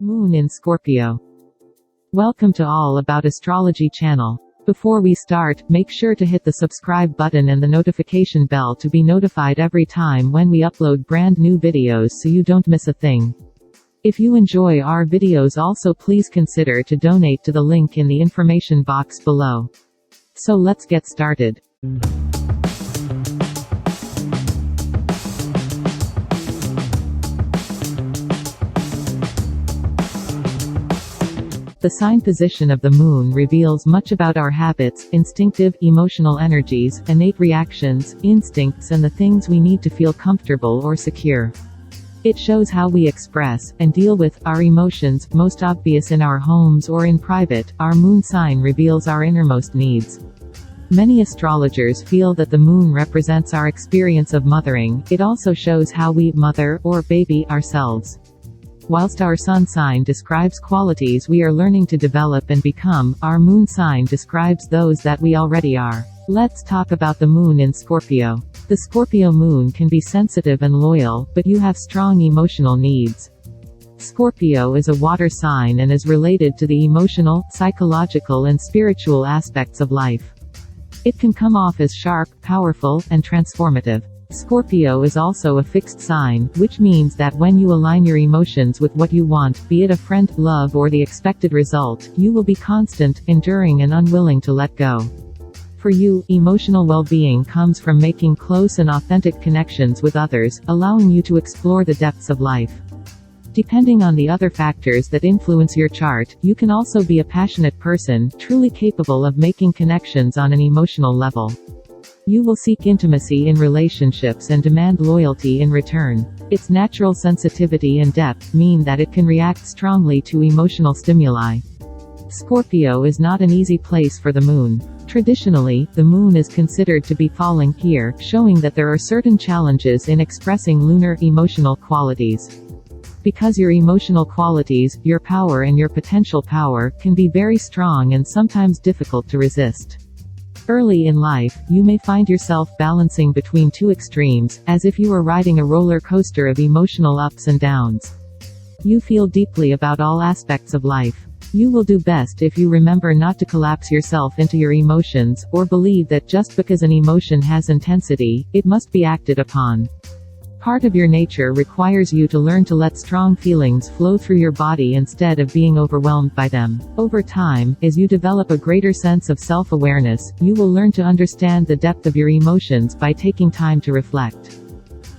Moon in Scorpio. Welcome to All About Astrology channel. Before we start, make sure to hit the subscribe button and the notification bell to be notified every time when we upload brand new videos so you don't miss a thing. If you enjoy our videos, also please consider to donate to the link in the information box below. So let's get started. The sign position of the moon reveals much about our habits, instinctive, emotional energies, innate reactions, instincts, and the things we need to feel comfortable or secure. It shows how we express and deal with our emotions, most obvious in our homes or in private. Our moon sign reveals our innermost needs. Many astrologers feel that the moon represents our experience of mothering. It also shows how we mother or baby ourselves. Whilst our sun sign describes qualities we are learning to develop and become, our moon sign describes those that we already are. Let's talk about the moon in Scorpio. The Scorpio moon can be sensitive and loyal, but you have strong emotional needs. Scorpio is a water sign and is related to the emotional, psychological, and spiritual aspects of life. It can come off as sharp, powerful, and transformative. Scorpio is also a fixed sign, which means that when you align your emotions with what you want, be it a friend, love, or the expected result, you will be constant, enduring, and unwilling to let go. For you, emotional well-being comes from making close and authentic connections with others, allowing you to explore the depths of life. Depending on the other factors that influence your chart, you can also be a passionate person, truly capable of making connections on an emotional level. You will seek intimacy in relationships and demand loyalty in return. Its natural sensitivity and depth mean that it can react strongly to emotional stimuli. Scorpio is not an easy place for the moon. Traditionally, the moon is considered to be falling here, showing that there are certain challenges in expressing lunar emotional qualities. Because your emotional qualities, your power and your potential power, can be very strong and sometimes difficult to resist. Early in life, you may find yourself balancing between two extremes, as if you were riding a roller coaster of emotional ups and downs. You feel deeply about all aspects of life. You will do best if you remember not to collapse yourself into your emotions, or believe that just because an emotion has intensity, it must be acted upon. Part of your nature requires you to learn to let strong feelings flow through your body instead of being overwhelmed by them. Over time, as you develop a greater sense of self-awareness, you will learn to understand the depth of your emotions by taking time to reflect.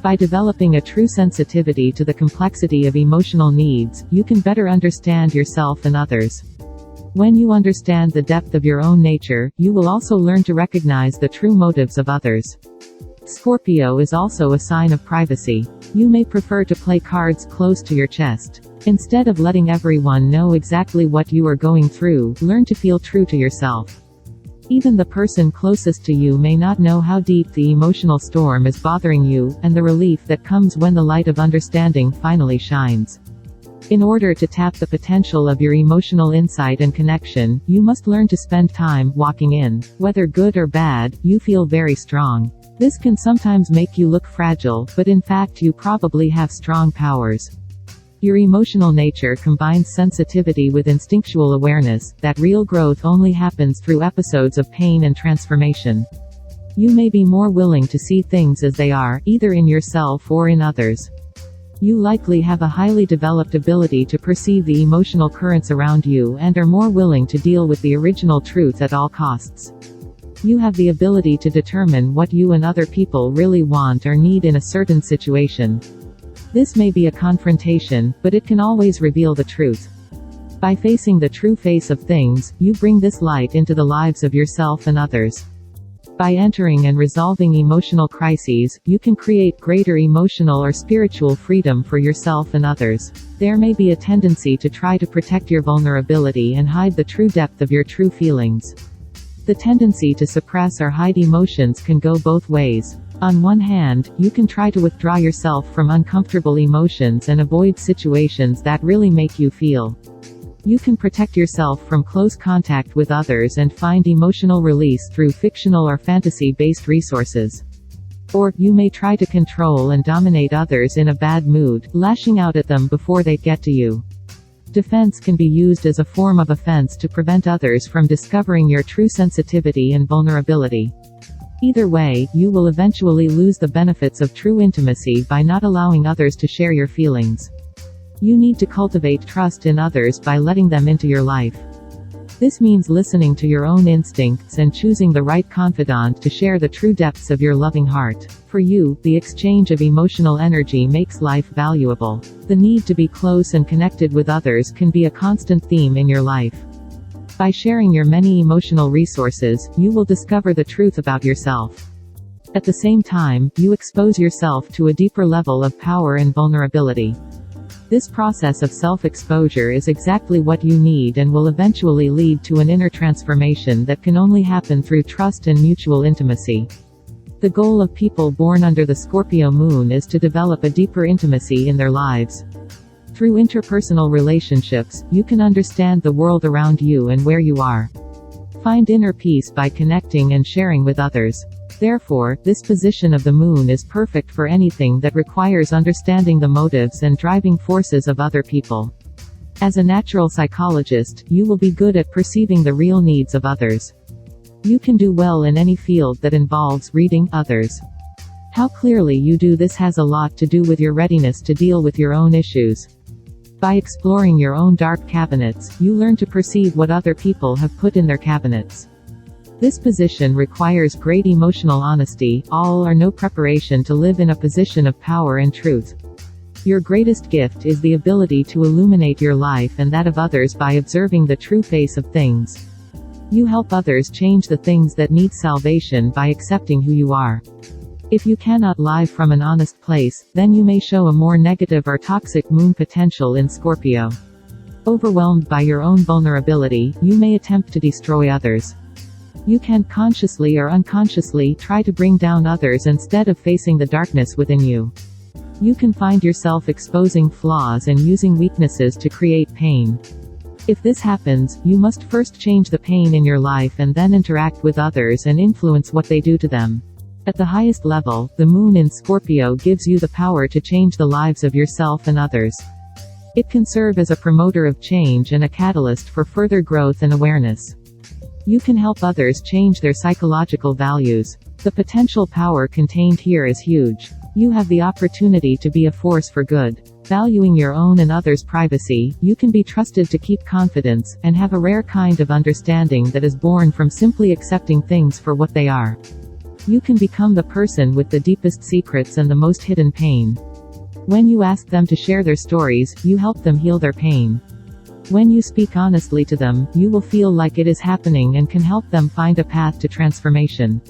By developing a true sensitivity to the complexity of emotional needs, you can better understand yourself and others. When you understand the depth of your own nature, you will also learn to recognize the true motives of others. Scorpio is also a sign of privacy. You may prefer to play cards close to your chest. Instead of letting everyone know exactly what you are going through, learn to feel true to yourself. Even the person closest to you may not know how deep the emotional storm is bothering you, and the relief that comes when the light of understanding finally shines. In order to tap the potential of your emotional insight and connection, you must learn to spend time walking in. Whether good or bad, you feel very strong. This can sometimes make you look fragile, but in fact you probably have strong powers. Your emotional nature combines sensitivity with instinctual awareness, that real growth only happens through episodes of pain and transformation. You may be more willing to see things as they are, either in yourself or in others. You likely have a highly developed ability to perceive the emotional currents around you and are more willing to deal with the original truth at all costs. You have the ability to determine what you and other people really want or need in a certain situation. This may be a confrontation, but it can always reveal the truth. By facing the true face of things, you bring this light into the lives of yourself and others. By entering and resolving emotional crises, you can create greater emotional or spiritual freedom for yourself and others. There may be a tendency to try to protect your vulnerability and hide the true depth of your true feelings. The tendency to suppress or hide emotions can go both ways. On one hand, you can try to withdraw yourself from uncomfortable emotions and avoid situations that really make you feel. You can protect yourself from close contact with others and find emotional release through fictional or fantasy-based resources. Or, you may try to control and dominate others in a bad mood, lashing out at them before they get to you. Defense can be used as a form of offense to prevent others from discovering your true sensitivity and vulnerability. Either way, you will eventually lose the benefits of true intimacy by not allowing others to share your feelings. You need to cultivate trust in others by letting them into your life. This means listening to your own instincts and choosing the right confidant to share the true depths of your loving heart. For you, the exchange of emotional energy makes life valuable. The need to be close and connected with others can be a constant theme in your life. By sharing your many emotional resources, you will discover the truth about yourself. At the same time, you expose yourself to a deeper level of power and vulnerability. This process of self-exposure is exactly what you need and will eventually lead to an inner transformation that can only happen through trust and mutual intimacy. The goal of people born under the Scorpio moon is to develop a deeper intimacy in their lives. Through interpersonal relationships, you can understand the world around you and where you are. Find inner peace by connecting and sharing with others. Therefore, this position of the moon is perfect for anything that requires understanding the motives and driving forces of other people. As a natural psychologist, you will be good at perceiving the real needs of others. You can do well in any field that involves reading others. How clearly you do this has a lot to do with your readiness to deal with your own issues. By exploring your own dark cabinets, you learn to perceive what other people have put in their cabinets. This position requires great emotional honesty, all or no preparation to live in a position of power and truth. Your greatest gift is the ability to illuminate your life and that of others by observing the true face of things. You help others change the things that need salvation by accepting who you are. If you cannot live from an honest place, then you may show a more negative or toxic moon potential in Scorpio. Overwhelmed by your own vulnerability, you may attempt to destroy others. You can consciously or unconsciously try to bring down others instead of facing the darkness within you. You can find yourself exposing flaws and using weaknesses to create pain. If this happens, you must first change the pain in your life and then interact with others and influence what they do to them. At the highest level, the moon in Scorpio gives you the power to change the lives of yourself and others. It can serve as a promoter of change and a catalyst for further growth and awareness. You can help others change their psychological values. The potential power contained here is huge. You have the opportunity to be a force for good. Valuing your own and others' privacy, you can be trusted to keep confidence, and have a rare kind of understanding that is born from simply accepting things for what they are. You can become the person with the deepest secrets and the most hidden pain. When you ask them to share their stories, you help them heal their pain. When you speak honestly to them, you will feel like it is happening and can help them find a path to transformation.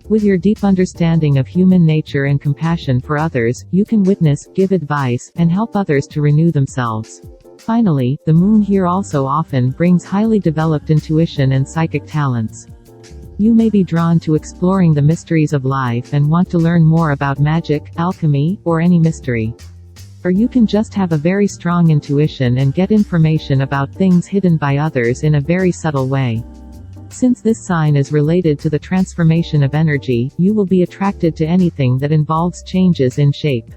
With your deep understanding of human nature and compassion for others, you can witness, give advice, and help others to renew themselves. Finally, the moon here also often brings highly developed intuition and psychic talents. You may be drawn to exploring the mysteries of life and want to learn more about magic, alchemy, or any mystery. Or you can just have a very strong intuition and get information about things hidden by others in a very subtle way. Since this sign is related to the transformation of energy, you will be attracted to anything that involves changes in shape.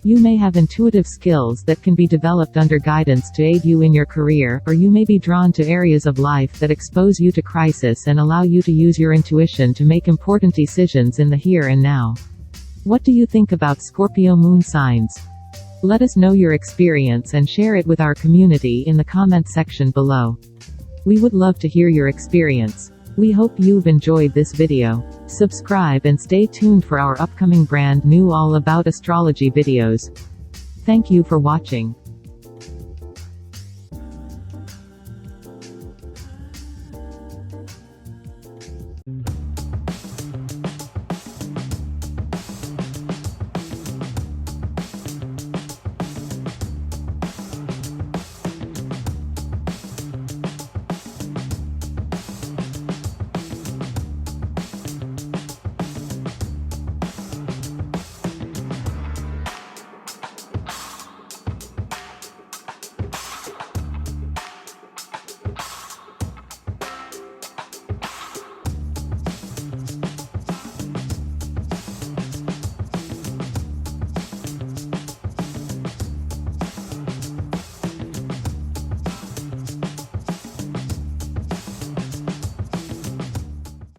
You may have intuitive skills that can be developed under guidance to aid you in your career, or you may be drawn to areas of life that expose you to crisis and allow you to use your intuition to make important decisions in the here and now. What do you think about Scorpio moon signs? Let us know your experience and share it with our community in the comment section below. We would love to hear your experience. We hope you've enjoyed this video. Subscribe and stay tuned for our upcoming brand new all about astrology videos. Thank you for watching.